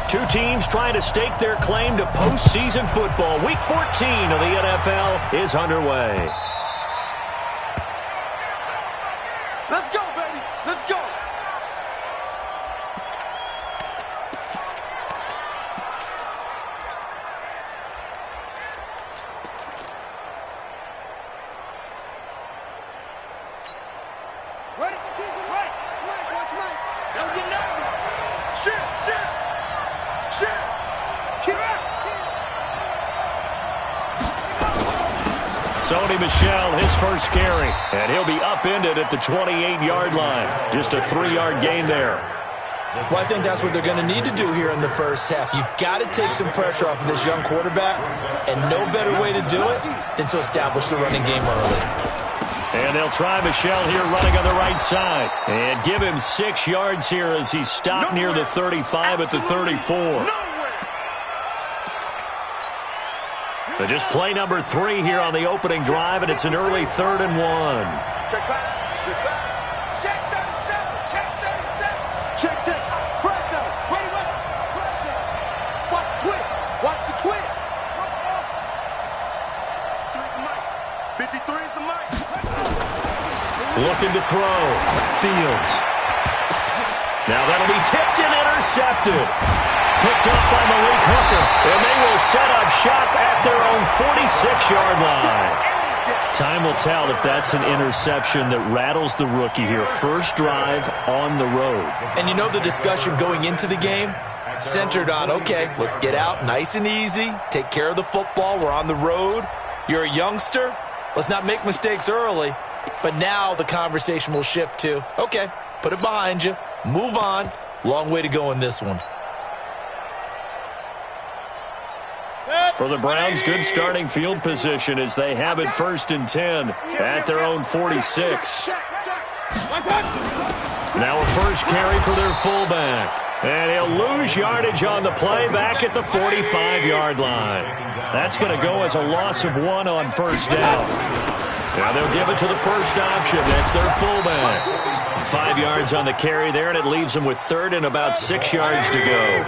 Two teams trying to stake their claim to postseason football. Week 14 of the NFL is underway. Let's go, baby. Let's go. Ready for Jesus? Right. Watch Mike. Don't get nervous. Shit. Keep out. Sony Michel, his first carry, and he'll be upended at the 28-yard line. Just a 3-yard gain there. Well, I think that's what they're going to need to do here in the first half. You've got to take some pressure off of this young quarterback, and no better way to do it than to establish the running game early. And they'll try Michel here running on the right side. And give him 6 yards here as he's stopped near the 35 at the 34. But just play number 3 here on the opening drive, and it's an early 3rd and 1. Check 37. Check. Press down. Ready, wait. Press down. Watch the twist. Watch the twist. Watch the ball. 53 is the mic. Looking to throw. Fields. Now that'll be tipped and intercepted. Picked up by Malik Hooker. And they will set up shop at their own 46-yard line. Time will tell if that's an interception that rattles the rookie here. First drive on the road. And you know the discussion going into the game? Centered on, okay, let's get out nice and easy. Take care of the football. We're on the road. You're a youngster. Let's not make mistakes early. But now the conversation will shift to, okay, put it behind you. Move on. Long way to go in this one. For the Browns, good starting field position as they have it 1st and 10 at their own 46. Now a first carry for their fullback. And he'll lose yardage on the play back at the 45-yard line. That's going to go as a loss of 1 on first down. Now they'll give it to the first option. That's their fullback. 5 yards on the carry there, and it leaves them with 3rd and about 6 yards to go.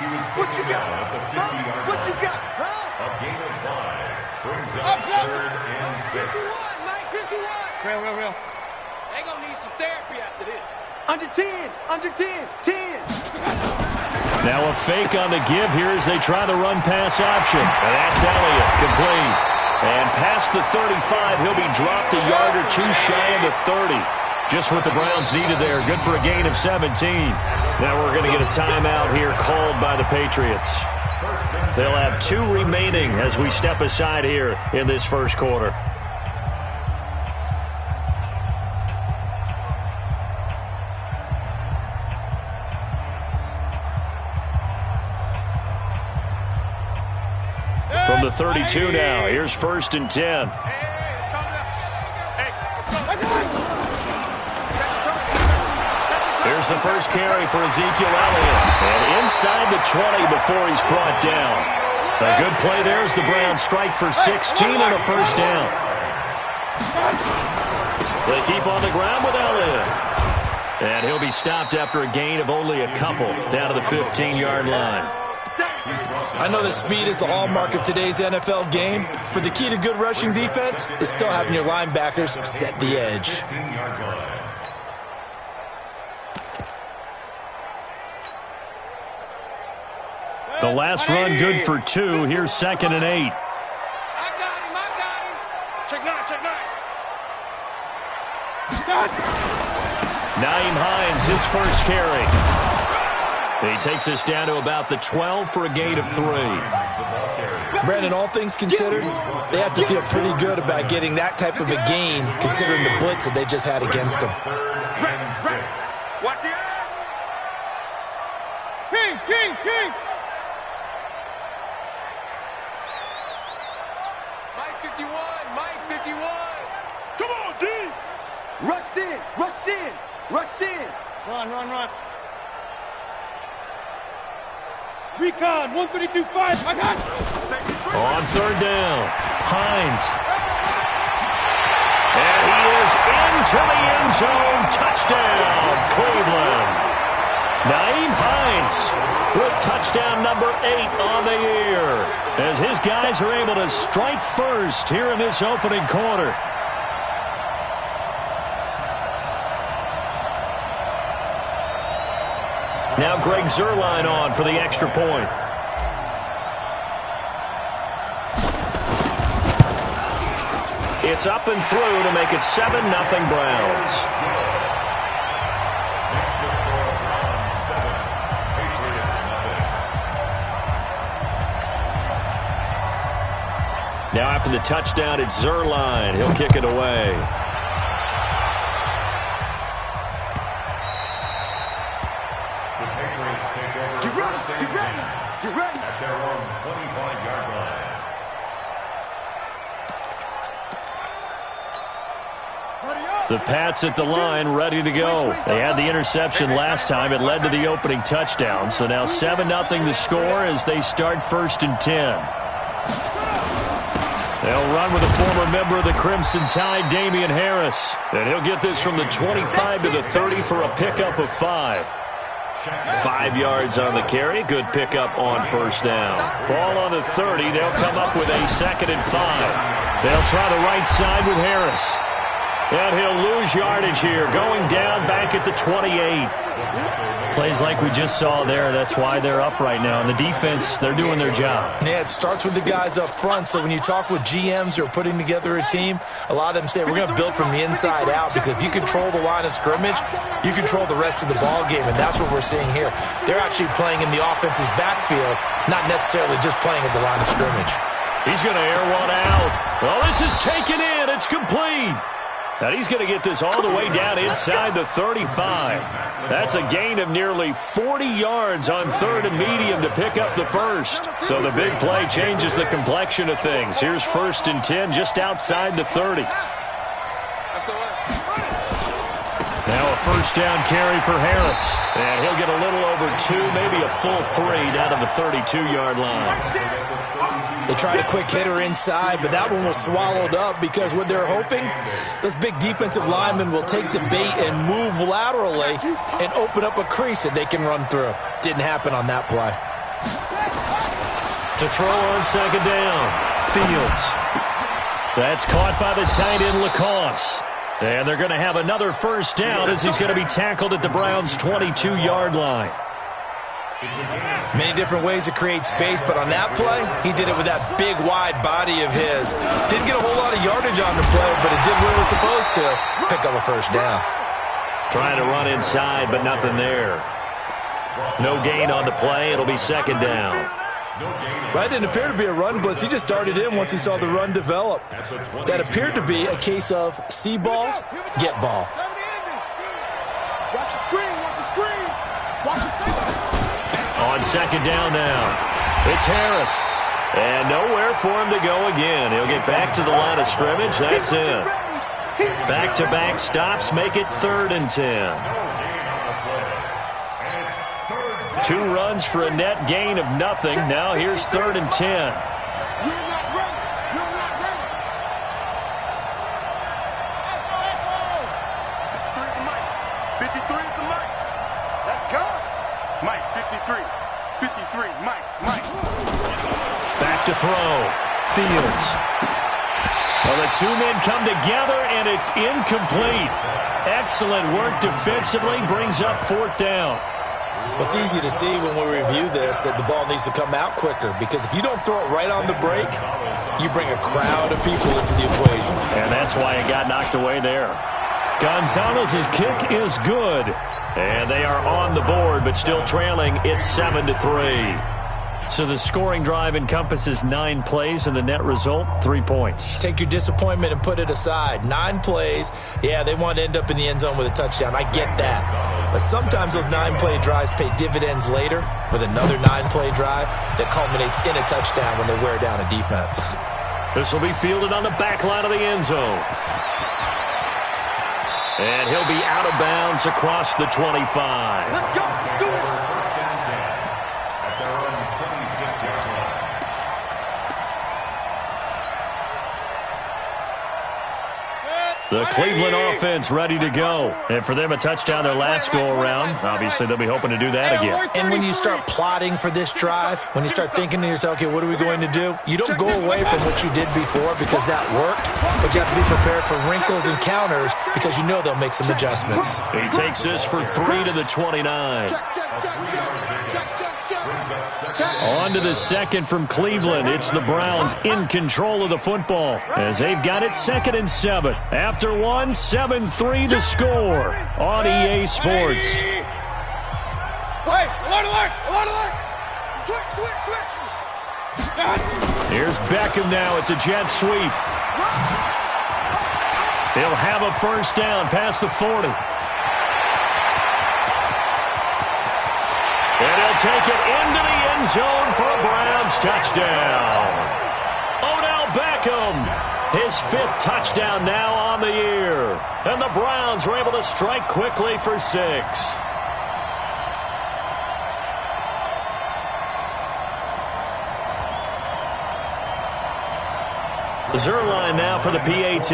What you got? Huh? What you got? Huh? A gain of 5 brings up 3rd and 6. 51, Mike, 51. Real. They gonna need some therapy after this. Under 10. 10. Now a fake on the give here as they try the run-pass option. And that's Elliott, complete. And past the 35, he'll be dropped a yard or 2 shy of the 30. Just what the Browns needed there. Good for a gain of 17. Now we're going to get a timeout here called by the Patriots. They'll have 2 remaining as we step aside here in this first quarter. From the 32 now, here's 1st and 10. Here's the first carry for Ezekiel Elliott. And inside the 20 before he's brought down. A good play there as the Browns strike for 16 and a first down. They keep on the ground with Elliott. And he'll be stopped after a gain of only a couple down to the 15-yard line. I know that speed is the hallmark of today's NFL game, but the key to good rushing defense is still having your linebackers set the edge. The last run good for 2. Here's 2nd and 8. I got him. Check 9. Naeem Hines, his first carry. He takes us down to about the 12 for a gain of 3. Brandon, all things considered, they have to feel pretty good about getting that type of a gain considering the blitz that they just had against them. Watch the King. Mike 51. Come on, D. Rush in. Run. Recon, 132-5. I got it. On 3rd down, Hines. And he is into the end zone. Touchdown, Cleveland. Nyheim Hines with touchdown number 8 on the year as his guys are able to strike first here in this opening quarter. Now Greg Zuerlein on for the extra point. It's up and through to make it 7-0 Browns. Now after the touchdown, it's Zuerlein. He'll kick it away. Get ready. At their own 25-yard line. The Pats at the line, ready to go. They had the interception last time. It led to the opening touchdown. So now 7-0 the score as they start 1st and 10. They'll run with a former member of the Crimson Tide, Damian Harris. And he'll get this from the 25 to the 30 for a pickup of 5. 5 yards on the carry. Good pickup on 1st down. Ball on the 30. They'll come up with a 2nd and 5. They'll try the right side with Harris. And he'll lose yardage here, going down back at the 28. Plays like we just saw there. That's why they're up right now. And the defense, they're doing their job. Yeah, it starts with the guys up front. So when you talk with GMs who are putting together a team, a lot of them say we're going to build from the inside out, because if you control the line of scrimmage, you control the rest of the ball game, and that's what we're seeing here. They're actually playing in the offense's backfield, not necessarily just playing at the line of scrimmage. He's going to air one out. Well, this is taken in. It's complete. And he's going to get this all the way down inside the 35. That's a gain of nearly 40 yards on 3rd and medium to pick up the 1st. So the big play changes the complexion of things. Here's 1st and 10 just outside the 30. Now a 1st down carry for Harris. And he'll get a little over 2, maybe a full 3 down to the 32-yard line. They tried a quick hitter inside, but that one was swallowed up because what they're hoping, those big defensive linemen will take the bait and move laterally and open up a crease that they can run through. Didn't happen on that play. To throw on 2nd down, Fields. That's caught by the tight end, Lacoste. And they're going to have another 1st down as he's going to be tackled at the Browns' 22-yard line. Many different ways to create space, but on that play, he did it with that big, wide body of his. Didn't get a whole lot of yardage on the play, but it did what it was supposed to. Pick up a 1st down. Trying to run inside, but nothing there. No gain on the play. It'll be 2nd down. That didn't appear to be a run blitz. He just started in once he saw the run develop. That appeared to be a case of see ball, get ball. Watch the screen. Watch the screen. Watch the screen. On 2nd down now, it's Harris. And nowhere for him to go again. He'll get back to the line of scrimmage. That's it. Back-to-back stops make it 3rd and 10. 2 runs for a net gain of nothing. Now here's 3rd and 10. You're not ready. You're not ready. Echo, echo. 53 at the mic. Let's go. Mike, 53. 53. Mike. Back to throw. Fields. Well, the 2 men come together, and it's incomplete. Excellent work defensively. Brings up 4th down. Well, it's easy to see when we review this that the ball needs to come out quicker, because if you don't throw it right on the break, you bring a crowd of people into the equation. And that's why it got knocked away there. Gonzalez's kick is good. And they are on the board, but still trailing. It's 7-3. So the scoring drive encompasses 9 plays, and the net result, 3 points. Take your disappointment and put it aside. 9 plays. Yeah, they want to end up in the end zone with a touchdown. I get that. But sometimes those 9-play drives pay dividends later with another 9-play drive that culminates in a touchdown when they wear down a defense. This will be fielded on the back line of the end zone. And he'll be out of bounds across the 25. Let's go. Do it. First and 10 at their own 26-yard line. The Cleveland offense ready to go. And for them, a touchdown their last go-around. Obviously, they'll be hoping to do that again. And when you start plotting for this drive, when you start thinking to yourself, okay, what are we going to do? You don't go away from what you did before because that worked, but you have to be prepared for wrinkles and counters because you know they'll make some adjustments. He takes this for 3 to the 29. On to the second from Cleveland. It's the Browns in control of the football as they've got it 2nd and 7. After 1, 7-3 the score on EA Sports. Wait, alert! Switch! Here's Beckham now. It's a jet sweep. He'll have a first down past the 40. And he'll take it into the end zone for a Browns touchdown. Odell Beckham, his 5th touchdown now on the year. And the Browns are able to strike quickly for 6. Zerline now for the PAT.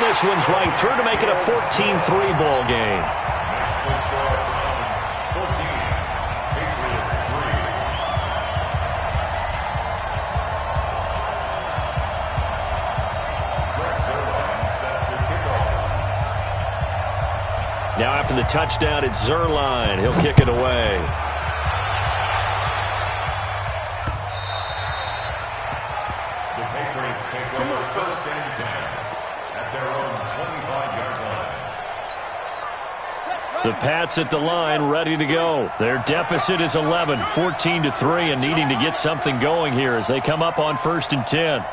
This one's right through to make it a 14-3 ball game. Now after the touchdown, it's Zerline. He'll kick it away. The Patriots take over 1st and 10. Their own 25-yard line. The Pats at the line ready to go. Their deficit is 11, 14-3, and needing to get something going here as they come up on 1st and 10.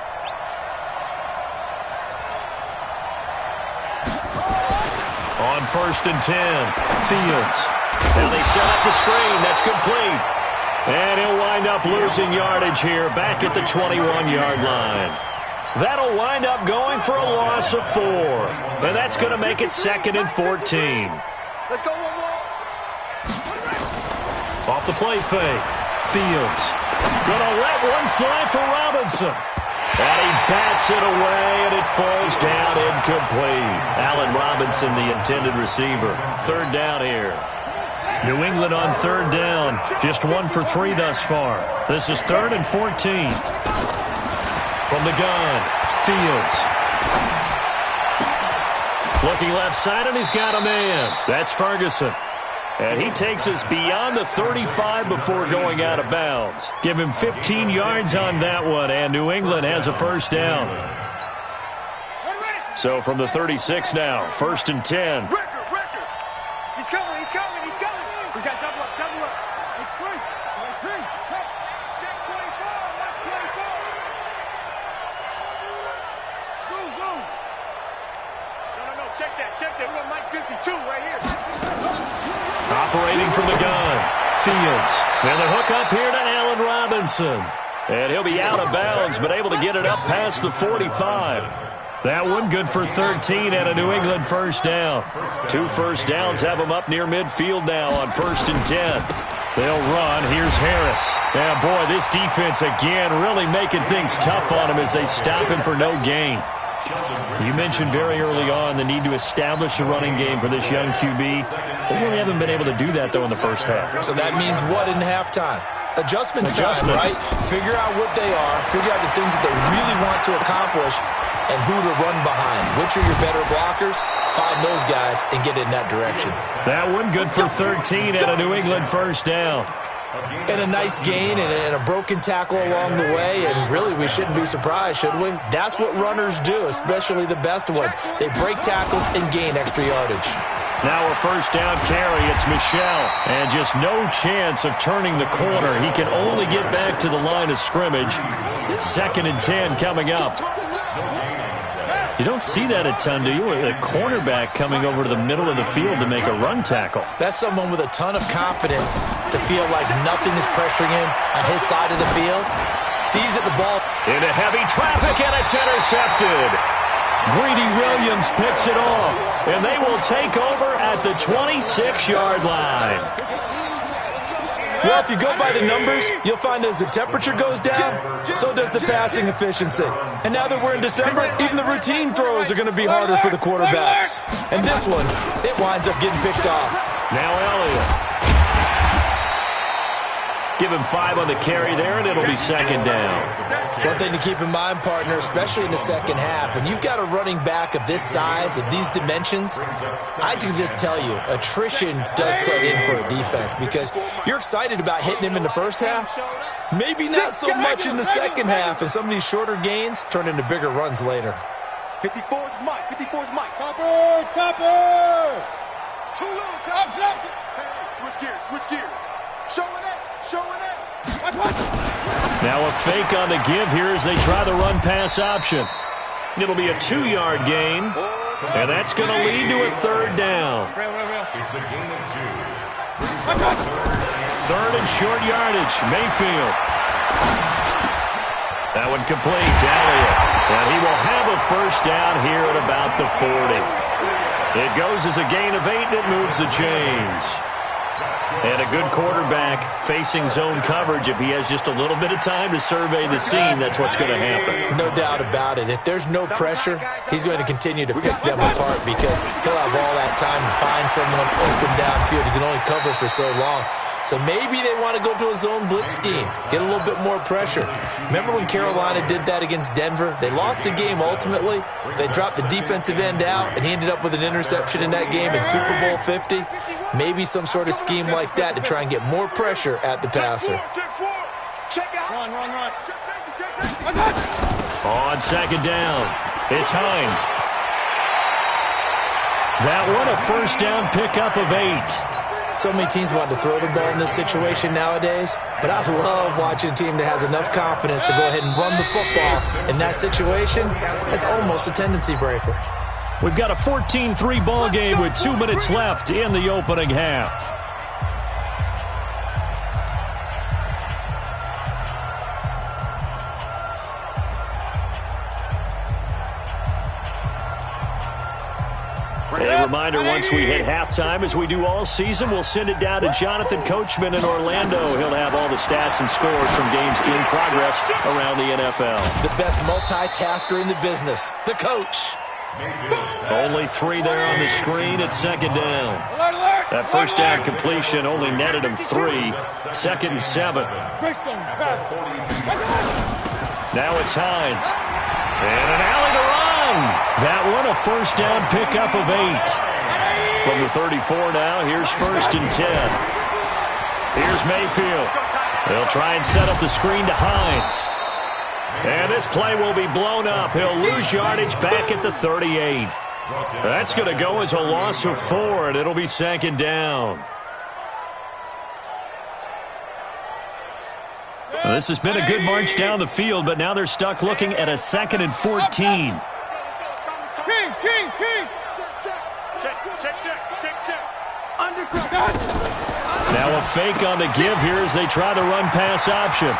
On 1st and 10, Fields. Now they set up the screen. That's complete. And he'll wind up losing yardage here back at the 21-yard line. That'll wind up going for a loss of 4. And that's going to make it 2nd and 14. Let's go one more. Off the play fake. Fields. Gonna let one fly for Robinson. And he bats it away, and it falls down incomplete. Allen Robinson, the intended receiver. 3rd down here. New England on 3rd down. Just 1 for 3 thus far. This is 3rd and 14. From the gun, Fields. Looking left side, and he's got a man. That's Ferguson. And he takes us beyond the 35 before going out of bounds. Give him 15 yards on that one, and New England has a first down. So from the 36 now, 1st and 10. Record. He's coming. We got double up. It's free. Check 24. Watch 24. Zoom. No. Check that. We got Mike 52 right here. Operating from the gun, Fields. And the hook up here to Allen Robinson. And he'll be out of bounds, but able to get it up past the 45. That one good for 13 and a New England first down. 2 first downs have them up near midfield now on 1st and 10. They'll run. Here's Harris. And boy, this defense again really making things tough on him as they stop him for no gain. You mentioned very early on the need to establish a running game for this young QB. They really haven't been able to do that, though, in the first half. So that means what in halftime? Adjustments time, right? Figure out what they are. Figure out the things that they really want to accomplish and who to run behind. Which are your better blockers? Find those guys and get in that direction. That one good for 13 and a New England first down. And a nice gain and a broken tackle along the way, and really we shouldn't be surprised, should we? That's what runners do, especially the best ones. They break tackles and gain extra yardage. Now a first down carry. It's Michel. And just no chance of turning the corner. He can only get back to the line of scrimmage. 2nd and 10 coming up. You don't see that a ton, do you? A cornerback coming over to the middle of the field to make a run tackle. That's someone with a ton of confidence to feel like nothing is pressuring him on his side of the field. Sees it, the ball. Into heavy traffic, and it's intercepted. Greedy Williams picks it off, and they will take over at the 26-yard line. Well, if you go by the numbers, you'll find as the temperature goes down, so does the passing efficiency. And now that we're in December, even the routine throws are going to be harder for the quarterbacks. And this one, it winds up getting picked off. Now Elliott. Give him 5 on the carry there, and it'll be second down. One thing to keep in mind, partner, especially in the second half, when you've got a running back of this size, of these dimensions, I can just tell you, attrition does set in for a defense because you're excited about hitting him in the first half. Maybe not so much in the second half, and some of these shorter gains turn into bigger runs later. 54's Mike. 54's Mike. Topper! Topper! Too little, coach. Hey, switch gears. Showing it. Now a fake on the give here as they try the run-pass option. It'll be a 2-yard gain, and that's going to lead to a third down. It's a gain of 2. Third and short yardage, Mayfield. That one complete to Elliott, and he will have a first down here at about the 40. It goes as a gain of 8, and it moves the chains. And a good quarterback facing zone coverage, if he has just a little bit of time to survey the scene, that's what's going to happen. No doubt about it. If there's no pressure, he's going to continue to pick them apart because he'll have all that time to find someone open downfield. He can only cover for so long. So maybe they want to go to a zone blitz scheme, get a little bit more pressure. Remember when Carolina did that against Denver? They lost the game ultimately. They dropped the defensive end out, and he ended up with an interception in that game in Super Bowl 50. Maybe some sort of scheme like that to try and get more pressure at the passer. Run. On second down, it's Hines. That one a first down pickup of 8. So many teams want to throw the ball in this situation nowadays, but I love watching a team that has enough confidence to go ahead and run the football. In that situation, it's almost a tendency breaker. We've got a 14-3 ball game with 2 minutes left in the opening half. A reminder, once we hit halftime, as we do all season, we'll send it down to Jonathan Coachman in Orlando. He'll have all the stats and scores from games in progress around the NFL. The best multitasker in the business, the coach. Only 3 there on the screen at second down. That first down completion only netted him 3. Second and 7. Now it's Hines. And an alley to run. That one a first down pickup of 8. From the 34 now, here's first and 10. Here's Mayfield. They'll try and set up the screen to Hines. And this play will be blown up. He'll lose yardage back at the 38. That's going to go as a loss of 4, and it'll be second down. Well, this has been a good march down the field, but now they're stuck looking at a 2nd and 14. King! Check. Now a fake on the give here as they try the run-pass option.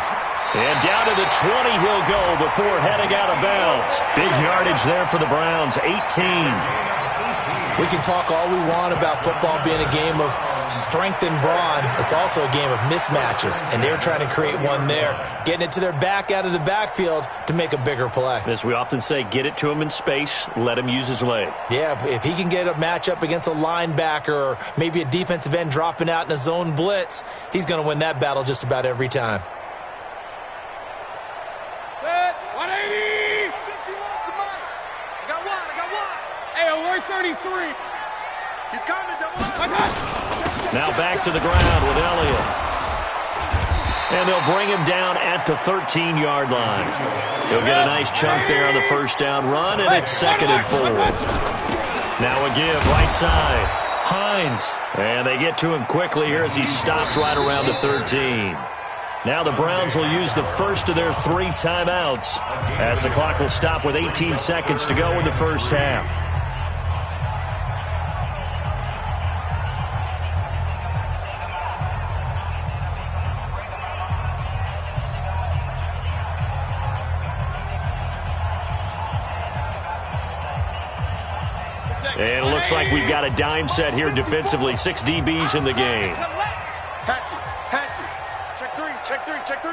And down to the 20 he'll go before heading out of bounds. Big yardage there for the Browns, 18. We can talk all we want about football being a game of strength and brawn. It's also a game of mismatches, and they're trying to create one there, getting it to their back out of the backfield to make a bigger play. As we often say, get it to him in space, let him use his leg. Yeah, if he can get a matchup against a linebacker or maybe a defensive end dropping out in a zone blitz, he's going to win that battle just about every time. 180! I got one. Hey, alert 33. He's coming, double up. Now back to the ground with Elliott. And they'll bring him down at the 13-yard line. He'll get a nice chunk there on the first down run, and it's 2nd and 4. Now a give right side. Hines. And they get to him quickly here as he stopped right around the 13. Now the Browns will use the first of their 3 timeouts as the clock will stop with 18 seconds to go in the first half. And it looks like we've got a dime set here defensively. 6 DBs in the game. Hatchet. Check 3.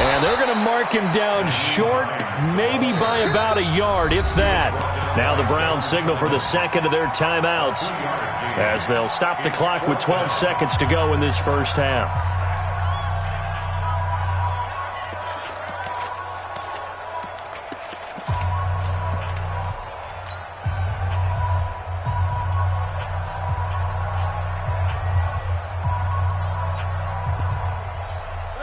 And they're going to mark him down short, maybe by about a yard, if that. Now the Browns signal for the second of their timeouts as they'll stop the clock with 12 seconds to go in this first half.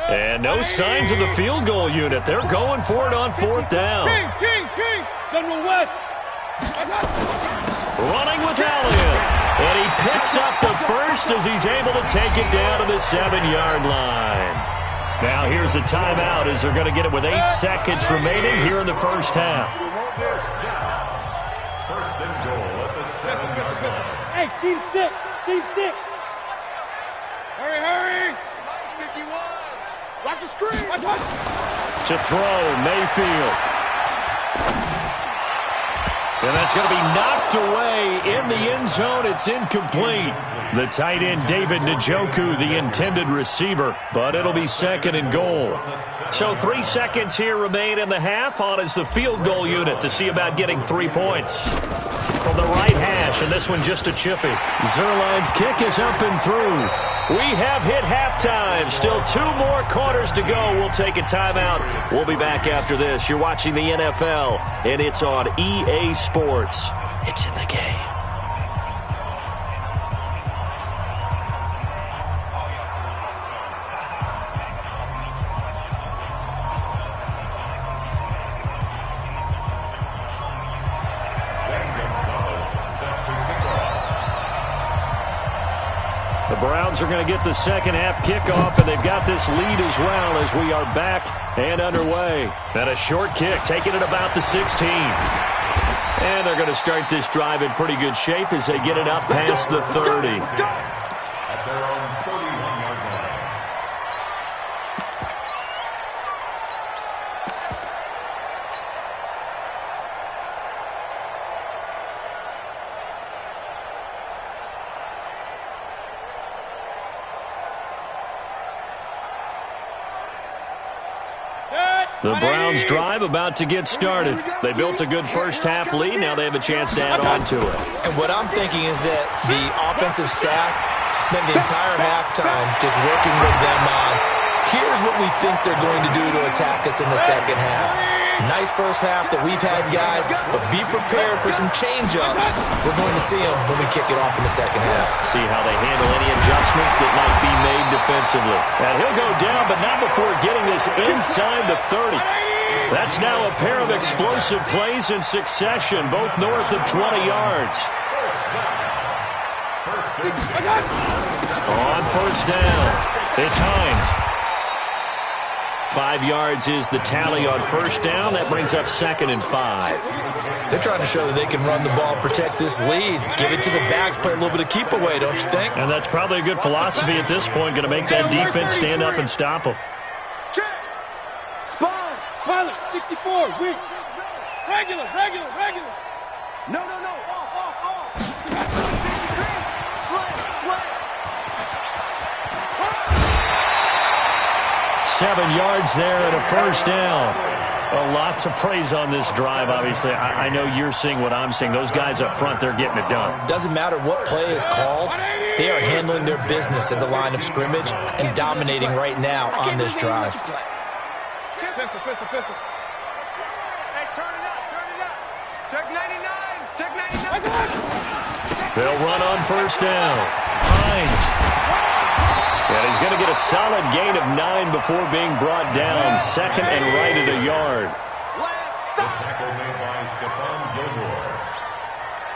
And no signs of the field goal unit. They're going for it on fourth down. King! General West! Running with Elliott. And he picks up the first as he's able to take it down to the 7-yard line. Now here's a timeout as they're going to get it with 8 seconds remaining here in the first half. First and goal at the 7-yard line. Hey, team 6! Team 6! Hurry! 51. Watch the screen. To throw, Mayfield. And that's going to be knocked away in the end zone. It's incomplete. The tight end, David Njoku, the intended receiver. But it'll be second and goal. So 3 seconds here remain in the half. On is the field goal unit to see about getting 3 points. From the right hash, and this one just a chippy. Zerline's kick is up and through. We have hit halftime. Still 2 more quarters to go. We'll take a timeout. We'll be back after this. You're watching the NFL, and it's on EA Sports. It's in the game. The Browns are going to get the second half kickoff, and they've got this lead as well as we are back and underway. And a short kick, taking it about the 16. And they're going to start this drive in pretty good shape as they get it up past the 30. At their own 31-yard line. The Browns drive about to get started. They built a good first half lead. Now they have a chance to add on to it. And what I'm thinking is that the offensive staff spent the entire halftime just working with them on, here's what we think they're going to do to attack us in the second half. Nice first half that we've had, guys, but be prepared for some change-ups. We're going to see them when we kick it off in the second half. See how they handle any adjustments that might be made defensively. And he'll go down, but not before getting this inside the 30. That's now a pair of explosive plays in succession, both north of 20 yards. On first down, it's Hines. 5 yards is the tally on first down. That brings up second and 5. They're trying to show that they can run the ball, protect this lead, give it to the backs, play a little bit of keep away, don't you think? And that's probably a good philosophy at this point, going to make that defense stand up and stop them. Check. Sponge. Pilot, 64, weak. Regular. No. Off. Slant. 7 yards there and a first down. Well, lots of praise on this drive, obviously. I know you're seeing what I'm seeing. Those guys up front, they're getting it done. Doesn't matter what play is called. They are handling their business at the line of scrimmage and dominating right now on this drive. Pistol. Hey, turn it up. Check 99. They'll run on first down. Hines. And he's going to get a solid gain of 9 before being brought down. Second and right at a yard. The tackle made by Stephon Gilmore.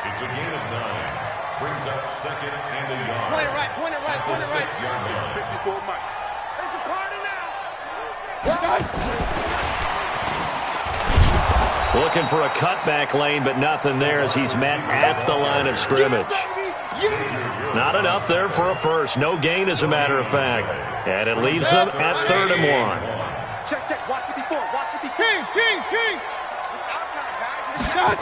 It's a gain of 9. Brings up second and a yard. Point it right. The 6-yard line. 54 Mike. It's a party now. Looking for a cutback lane, but nothing there as he's met at the line of scrimmage. Not enough there for a first. No gain, as a matter of fact. And it leaves them at 3rd and 1. Check. Watch 54. King. It's our time, guys.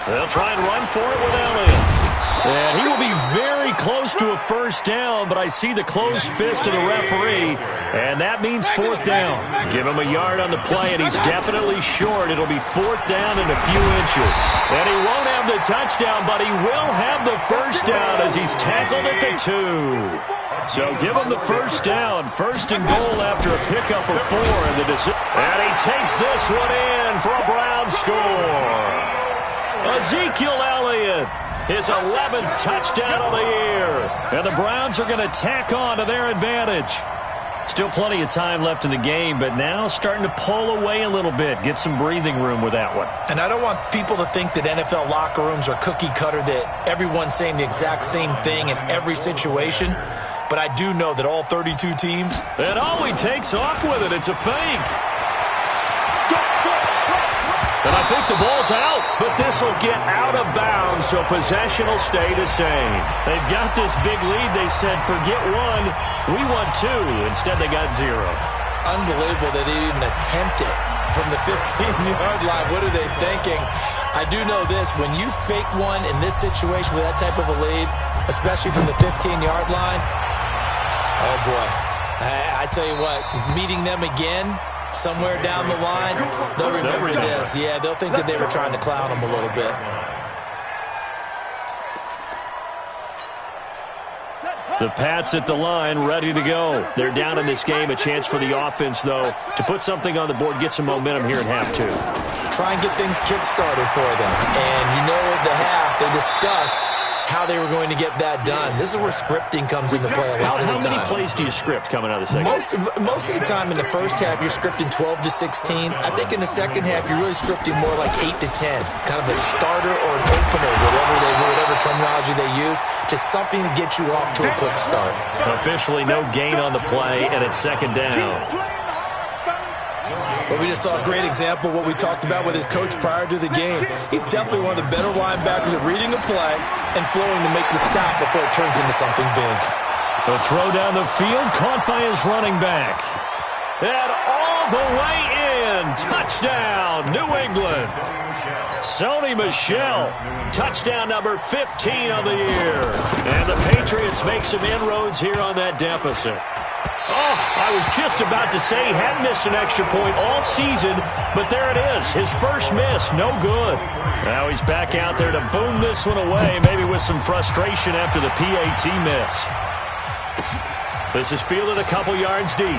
They'll try and run for it with Elliott. And he will be very close to a first down, but I see the closed fist of the referee, and that means fourth down. Give him a yard on the play, and he's definitely short. It'll be fourth down and a few inches. And he won't have the touchdown, but he will have the first down as he's tackled at the 2. So give him the first down. First and goal after a pickup of 4. And he takes this one in for a Brown score. Ezekiel Elliott, his 11th touchdown of the year. And the Browns are going to tack on to their advantage. Still plenty of time left in the game, but now starting to pull away a little bit. Get some breathing room with that one. And I don't want people to think that NFL locker rooms are cookie cutter, that everyone's saying the exact same thing in every situation. But I do know that all 32 teams... And all he takes off with it, it's a fake. And I think the ball's out, but this will get out of bounds, so possession will stay the same. They've got this big lead. They said, forget 1, we want 2. Instead, they got 0. Unbelievable that they even attempt it from the 15-yard line. What are they thinking? I do know this. When you fake one in this situation with that type of a lead, especially from the 15-yard line, oh, boy. I tell you what, meeting them again somewhere down the line, they'll remember this. Yeah, they'll think that they were trying to clown them a little bit. The Pats at the line, ready to go. They're down in this game. A chance for the offense, though, to put something on the board, get some momentum here in half 2. Try and get things kick-started for them. And you know at the half, they discussed how they were going to get that done. This is where scripting comes into play a lot of the time. How many plays do you script coming out of the second? Most of the time in the first half, you're scripting 12 to 16. I think in the second half, you're really scripting more like 8 to 10. Kind of a starter or an opener, whatever terminology they use. Just something to get you off to a quick start. Officially no gain on the play, and it's second down. But we just saw a great example of what we talked about with his coach prior to the game. He's definitely one of the better linebackers at reading a play and flowing to make the stop before it turns into something big. The throw down the field, caught by his running back. And all the way in. Touchdown, New England. Sony Michel, touchdown number 15 of the year. And the Patriots make some inroads here on that deficit. Oh, I was just about to say he hadn't missed an extra point all season, but there it is. His first miss, no good. Now he's back out there to boom this one away, maybe with some frustration after the PAT miss. This is fielded a couple yards deep.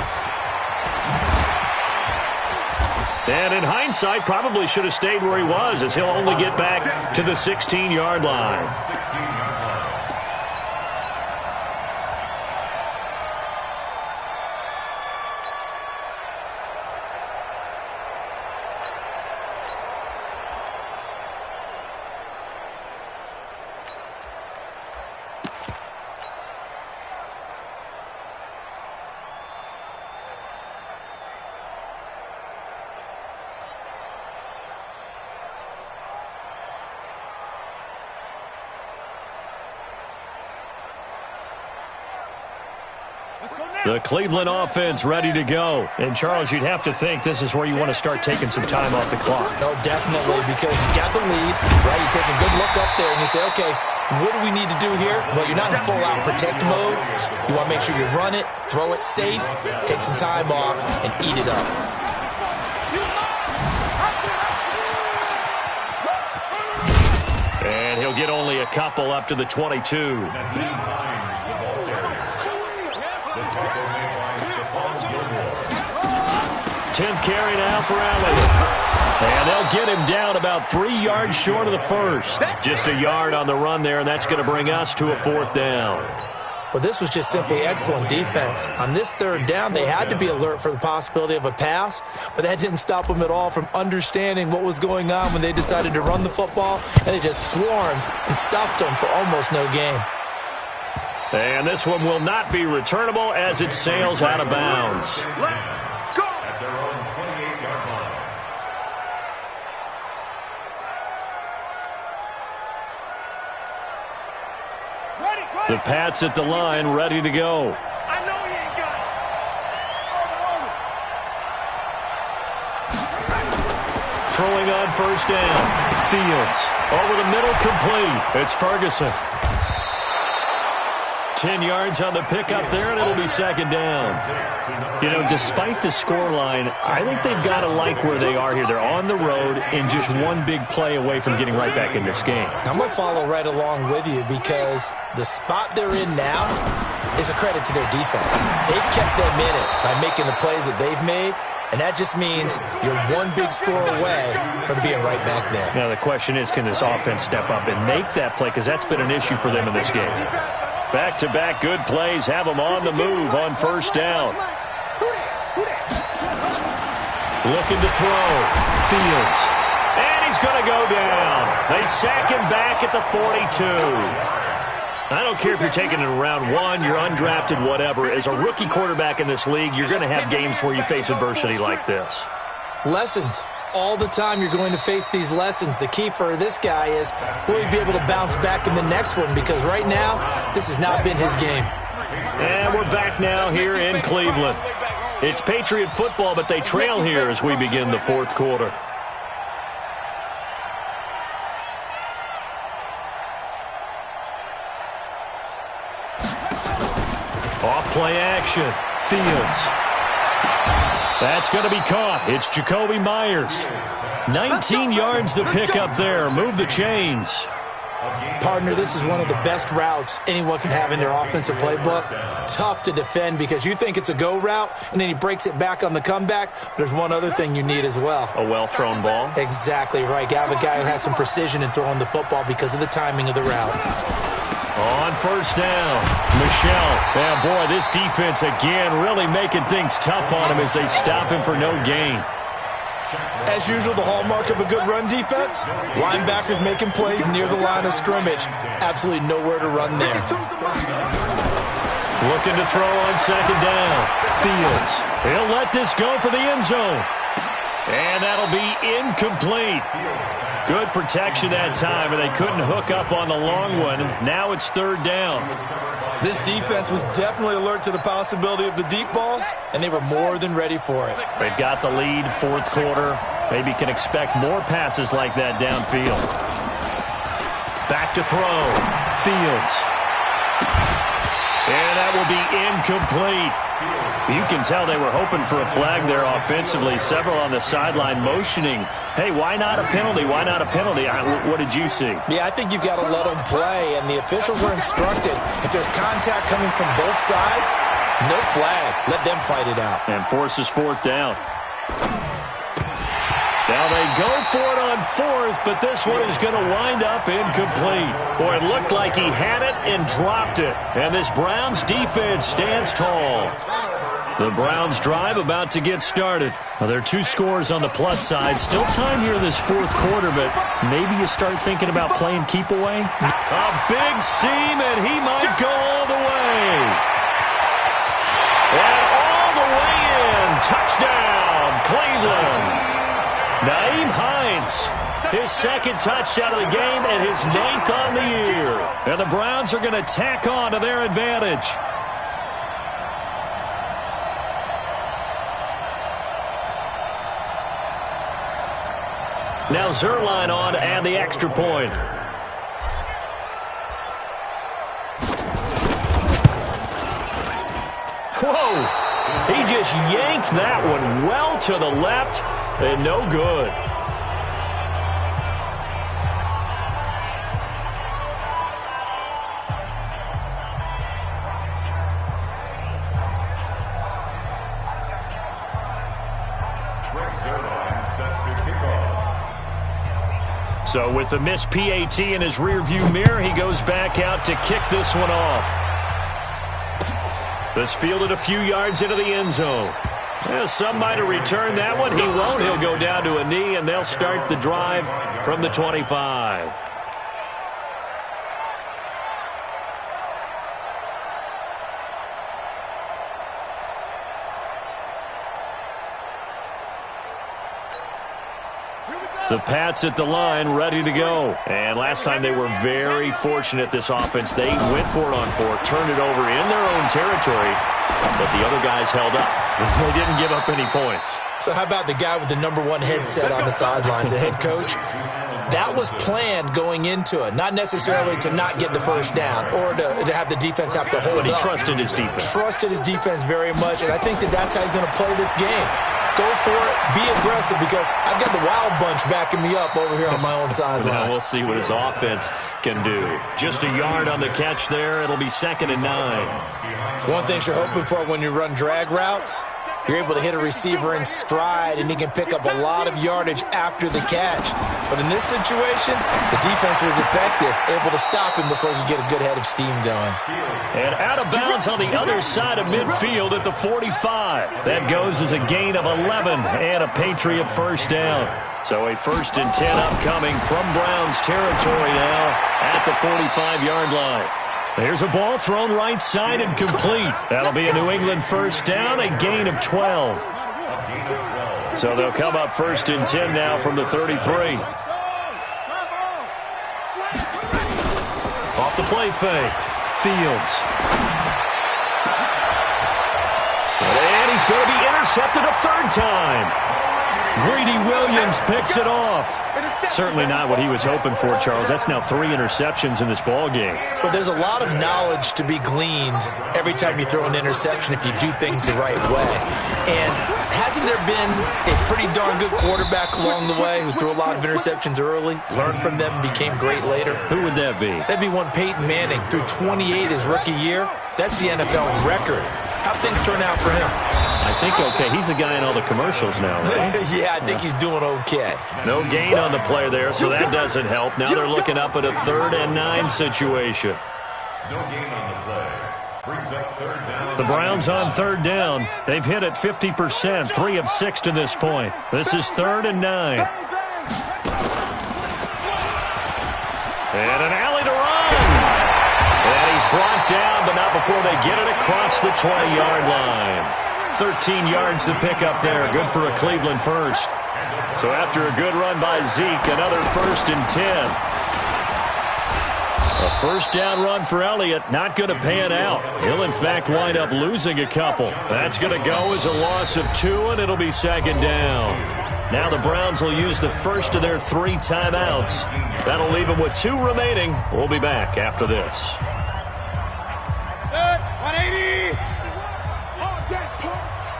And in hindsight, probably should have stayed where he was, as he'll only get back to the 16-yard line. The Cleveland offense ready to go. And, Charles, you'd have to think this is where you want to start taking some time off the clock. No, definitely, because you got the lead, right? You take a good look up there and you say, okay, what do we need to do here? Well, you're not in full-out protect mode. You want to make sure you run it, throw it safe, take some time off, and eat it up. And he'll get only a couple up to the 22. 10th carry now for Elliott. And they'll get him down about 3 yards short of the first. Just a yard on the run there, and that's going to bring us to a fourth down. Well, this was just simply excellent defense. On this third down, they had to be alert for the possibility of a pass, but that didn't stop them at all from understanding what was going on when they decided to run the football, and they just swarmed and stopped them for almost no gain. And this one will not be returnable as it sails out of bounds. The Pats at the line, ready to go. I know he ain't got it. Throwing on first down. Fields over the middle, complete. It's Ferguson. 10 yards on the pickup there, and it'll be second down. You know, despite the scoreline, I think they've got to like where they are here. They're on the road and just one big play away from getting right back in this game. I'm going to follow right along with you because the spot they're in now is a credit to their defense. They've kept them in it by making the plays that they've made, and that just means you're one big score away from being right back there. Now, the question is, can this offense step up and make that play? Because that's been an issue for them in this game. Back-to-back good plays have them on the move on first down. Looking to throw. Fields. And he's going to go down. They sack him back at the 42. I don't care if you're taking it in round one, you're undrafted, whatever. As a rookie quarterback in this league, you're going to have games where you face adversity like this. Lessons. All the time you're going to face these lessons. The key for this guy is will he be able to bounce back in the next one? Because right now, this has not been his game. And we're back now here in Cleveland. It's Patriot football, but they trail here as we begin the fourth quarter. Off play action. Fields. That's going to be caught. It's Jacoby Myers. 19 yards to pick up there. Move the chains. Partner, this is one of the best routes anyone can have in their offensive playbook. Tough to defend because you think it's a go route, and then he breaks it back on the comeback. There's one other thing you need as well. A well-thrown ball? Exactly right. You have a guy who has some precision in throwing the football because of the timing of the route. On first down, Michelle. Yeah, boy, this defense again really making things tough on him as they stop him for no gain. As usual, the hallmark of a good run defense, linebackers making plays near the line of scrimmage. Absolutely nowhere to run there. Looking to throw on second down. Fields. He'll let this go for the end zone. And that'll be incomplete. Good protection that time, and they couldn't hook up on the long one. Now it's third down. This defense was definitely alert to the possibility of the deep ball, and they were more than ready for it. They've got the lead, fourth quarter. Maybe can expect more passes like that downfield. Back to throw. Fields. And that will be incomplete. You can tell they were hoping for a flag there offensively. Several on the sideline motioning. Hey, why not a penalty? Why not a penalty? What did you see? Yeah, I think you've got to let them play, and the officials are instructed. If there's contact coming from both sides, no flag. Let them fight it out. And forces fourth down. Now they go for it on fourth, but this one is going to wind up incomplete. Boy, it looked like he had it and dropped it. And this Browns defense stands tall. The Browns drive about to get started. Well, there are two scores on the plus side. Still time here in this fourth quarter, but maybe you start thinking about playing keep away. A big seam, and he might go all the way. And all the way in. Touchdown, Cleveland. Nyheim Hines, his second touchdown of the game and his 9th on the year. And the Browns are going to tack on to their advantage. Now Zerline on to add the extra point. Whoa! He just yanked that one well to the left and no good. So with the missed PAT in his rearview mirror, he goes back out to kick this one off. This fielded a few yards into the end zone. Yeah, some might have returned that one. He won't. He'll go down to a knee, and they'll start the drive from the 25. The Pats at the line, ready to go. And last time they were very fortunate, this offense. They went for it on fourth, turned it over in their own territory, but the other guys held up. They didn't give up any points. So how about the guy with the #1 headset on the sidelines, the head coach? That was planned going into it, not necessarily to not get the first down or to have the defense have to hold up. But he trusted his defense. Trusted his defense very much, and I think that's how he's going to play this game. Go for it, be aggressive, because I've got the wild bunch backing me up over here on my own sideline. Now we'll see what his offense can do. Just a yard on the catch there. It'll be 2nd and 9. One thing you're hoping for when you run drag routes, you're able to hit a receiver in stride, and he can pick up a lot of yardage after the catch. But in this situation, the defense was effective, able to stop him before he could get a good head of steam going. And out of bounds on the other side of midfield at the 45. That goes as a gain of 11 and a Patriot first down. So a 1st and 10 upcoming from Browns territory now at the 45-yard line. There's a ball thrown right side and complete. That'll be a New England first down, a gain of 12. So they'll come up 1st and 10 now from the 33. Off the play fake. Fields. And he's going to be intercepted a 3rd time. Greedy Williams picks it off. Certainly not what he was hoping for, Charles. That's now 3 interceptions in this ball game. But there's a lot of knowledge to be gleaned every time you throw an interception if you do things the right way. And hasn't there been a pretty darn good quarterback along the way who threw a lot of interceptions early, learned from them, and became great later? Who would that be? That'd be one Peyton Manning, threw 28 his rookie year. That's the NFL record. How'd things turn out for him? I think okay. He's a guy in all the commercials now, right? Yeah, I think he's doing okay. No gain on the play there, so that doesn't help. Now they're looking up at a 3rd and 9 situation. No gain on the play. Brings up 3rd down. The Browns on 3rd down. They've hit it 50%, 3 of 6 to this point. This is 3rd and 9. And an alley to run. And he's brought down, but not before they get it across the 20-yard line. 13 yards to pick up there. Good for a Cleveland first. So after a good run by Zeke, another 1st and 10. A first down run for Elliott, not going to pan out. He'll, in fact, wind up losing a couple. That's going to go as a loss of 2, and it'll be 2nd down. Now the Browns will use the first of their 3 timeouts. That'll leave them with 2 remaining. We'll be back after this. 180.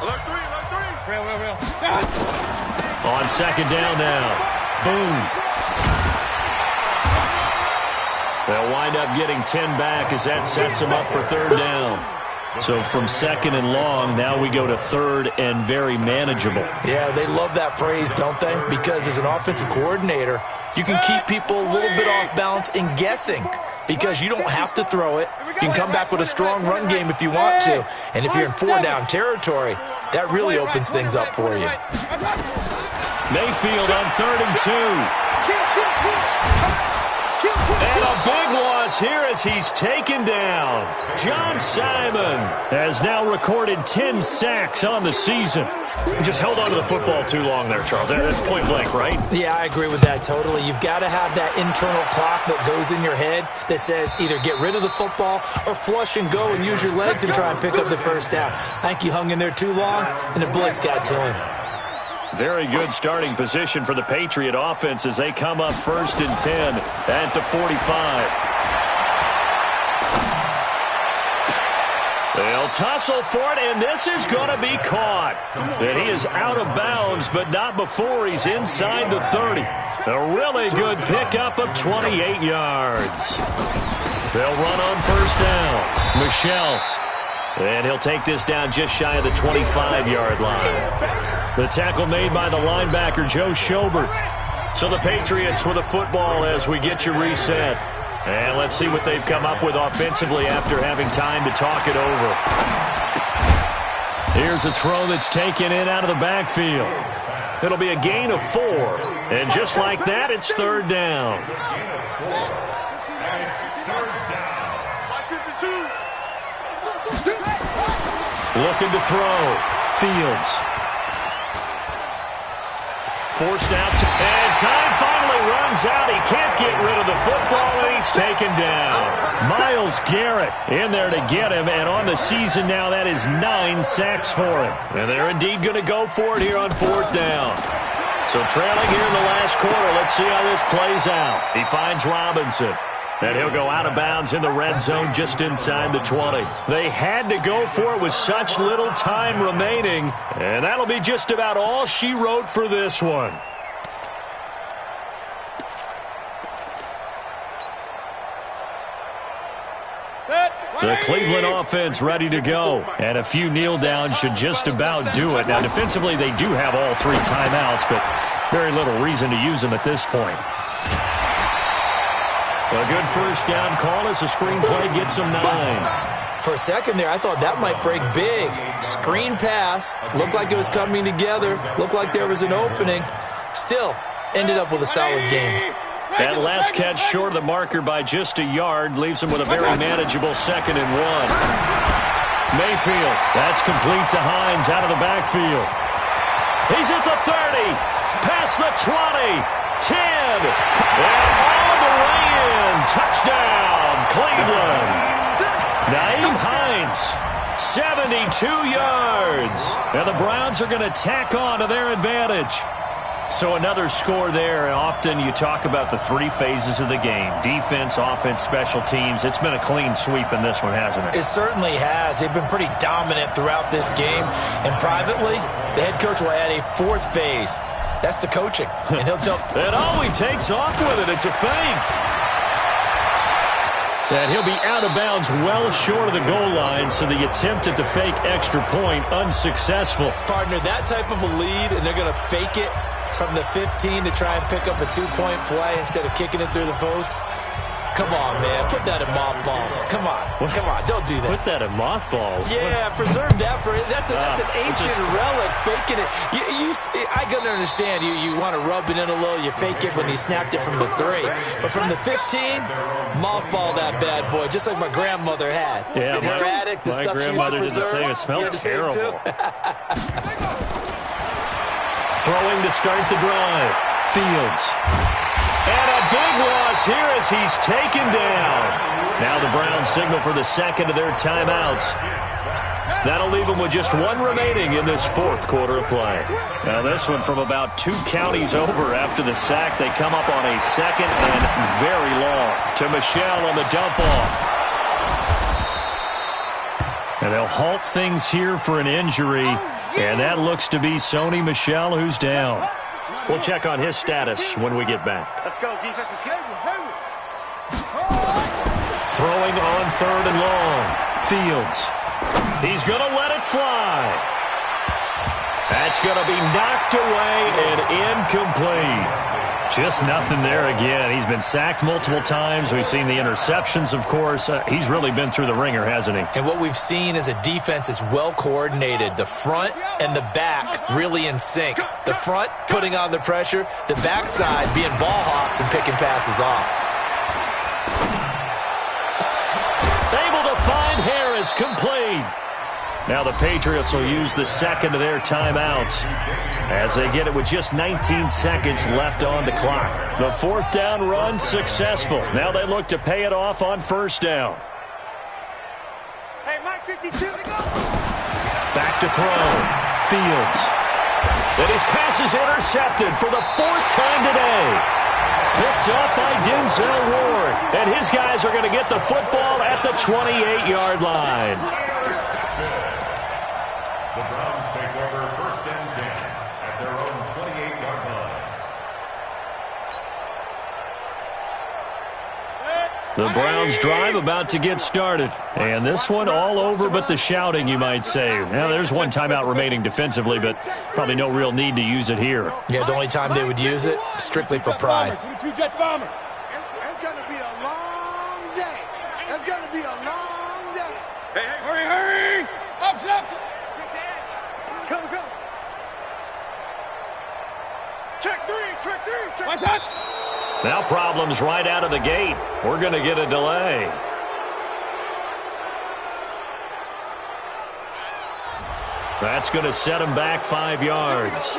Alert 3. Real. On 2nd down now. Boom. They'll wind up getting 10 back as that sets them up for 3rd down. So from 2nd and long, now we go to 3rd and very manageable. Yeah, they love that phrase, don't they? Because as an offensive coordinator, you can keep people a little bit off balance and guessing because you don't have to throw it. You can come back with a strong run game if you want to. And if you're in 4-down territory, that really opens things up for you. Mayfield on 3rd and 2. And a big loss here as he's taken down. John Simon has now recorded 10 sacks on the season. He just held on to the football too long there, Charles. That's point blank, right? Yeah, I agree with that totally. You've got to have that internal clock that goes in your head that says either get rid of the football or flush and go and use your legs and try and pick up the first down. I think he hung in there too long, and the blitz got to him. Very good starting position for the Patriot offense as they come up 1st and 10 at the 45. They'll tussle for it, and this is going to be caught. And he is out of bounds, but not before he's inside the 30. A really good pickup of 28 yards. They'll run on 1st down. Michel. And he'll take this down just shy of the 25-yard line. The tackle made by the linebacker, Joe Schobert. So the Patriots with the football as we get you reset. And let's see what they've come up with offensively after having time to talk it over. Here's a throw that's taken in out of the backfield. It'll be a gain of 4. And just like that, it's 3rd down. Looking to throw. Fields. forced out. And time finally runs out. He can't get rid of the football, and he's taken down. Myles Garrett in there to get him, and on the season now, that is 9 sacks for him. And they're indeed going to go for it here on 4th down. So trailing here in the last quarter, let's see how this plays out. He finds Robinson. And he'll go out of bounds in the red zone just inside the 20. They had to go for it with such little time remaining. And that'll be just about all she wrote for this one. The Cleveland offense ready to go. And a few kneel downs should just about do it. Now, defensively, they do have all 3 timeouts, but very little reason to use them at this point. A good first down call as the screenplay gets him 9. For a second there, I thought that might break big. Screen pass. Looked like it was coming together. Looked like there was an opening. Still, ended up with a solid game. That last catch short of the marker by just a yard leaves him with a very manageable 2nd and 1. Mayfield, that's complete to Hines out of the backfield. He's at the 30, past the 20, 10, and all the way in. Touchdown, Cleveland. Nyheim Hines, 72 yards. And the Browns are going to tack on to their advantage. So another score there, and often you talk about the 3 phases of the game. Defense, offense, special teams. It's been a clean sweep in this one, hasn't it? It certainly has. They've been pretty dominant throughout this game. And privately, the head coach will add a 4th phase. That's the coaching. And he'll tell... And all he takes off with it, it's a fake. And he'll be out of bounds well short of the goal line, so the attempt at the fake extra point unsuccessful. Partner, that type of a lead, and they're going to fake it from the 15 to try and pick up a 2-point play instead of kicking it through the post. Come on, man. Put that in mothballs. Come on. Come on. Don't do that. Put that in mothballs? Yeah, preserve that for it. That's an ancient relic. Faking it. I can understand. You want to rub it in a little. You fake it when you snapped it from the 3. But from the 15, mothball that bad boy, just like my grandmother had. Yeah, in her attic, the stuff she used to preserve. It smelled terrible. Throwing to start the drive. Fields. And a big loss here as he's taken down. Now the Browns signal for the 2nd of their timeouts. That'll leave them with just 1 remaining in this 4th quarter of play. Now this one from about 2 counties over after the sack. They come up on a 2nd and very long. To Michel on the dump off. And they'll halt things here for an injury. And that looks to be Sony Michel, who's down. We'll check on his status when we get back. Let's go, defense. Let's go. Throwing on 3rd and long. Fields. He's going to let it fly. That's going to be knocked away and incomplete. Just nothing there again. He's been sacked multiple times. We've seen the interceptions, of course. He's really been through the ringer, hasn't he? And what we've seen is a defense that's well coordinated. The front and the back really in sync. The front putting on the pressure. The backside being ball hawks and picking passes off. Able to find Harris, complete. Now the Patriots will use the 2nd of their timeouts as they get it with just 19 seconds left on the clock. The 4th down run successful. Now they look to pay it off on 1st down. Hey, Mike 52, to go. Back to throw. Fields. And his pass is intercepted for the 4th time today. Picked up by Denzel Ward. And his guys are going to get the football at the 28-yard line. The Browns take over 1st and 10 at their own 28-yard line. The Browns drive about to get started. And this one all over but the shouting, you might say. Now, there's 1 timeout remaining defensively, but probably no real need to use it here. Yeah, the only time they would use it, strictly for pride. It's going to be a long day. It's going to be a long day. Hey, hurry, hurry. Up. Come. Check three. What's that? Now problems right out of the gate. We're going to get a delay. That's going to set him back 5 yards.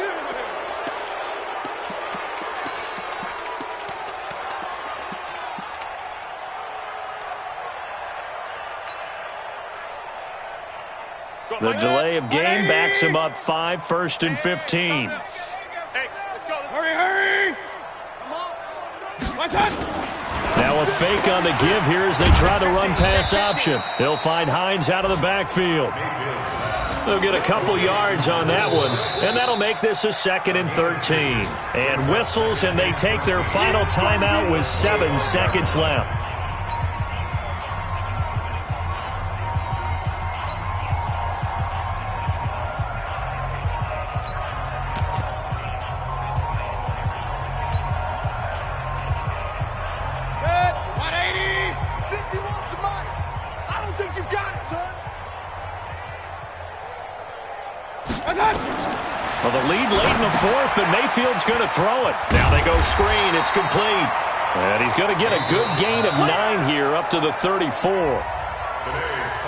The delay of game backs him up 5, 1st and 15. Hey, let's go. Hurry! Come on. My touch! Now a fake on the give here as they try the run-pass option. They'll find Hines out of the backfield. They'll get a couple yards on that one, and that'll make this a 2nd and 13. And whistles, and they take their final timeout with 7 seconds left. Well, the lead late in the 4th, but Mayfield's going to throw it. Now they go screen. It's complete. And he's going to get a good gain of 9 here up to the 34. Today's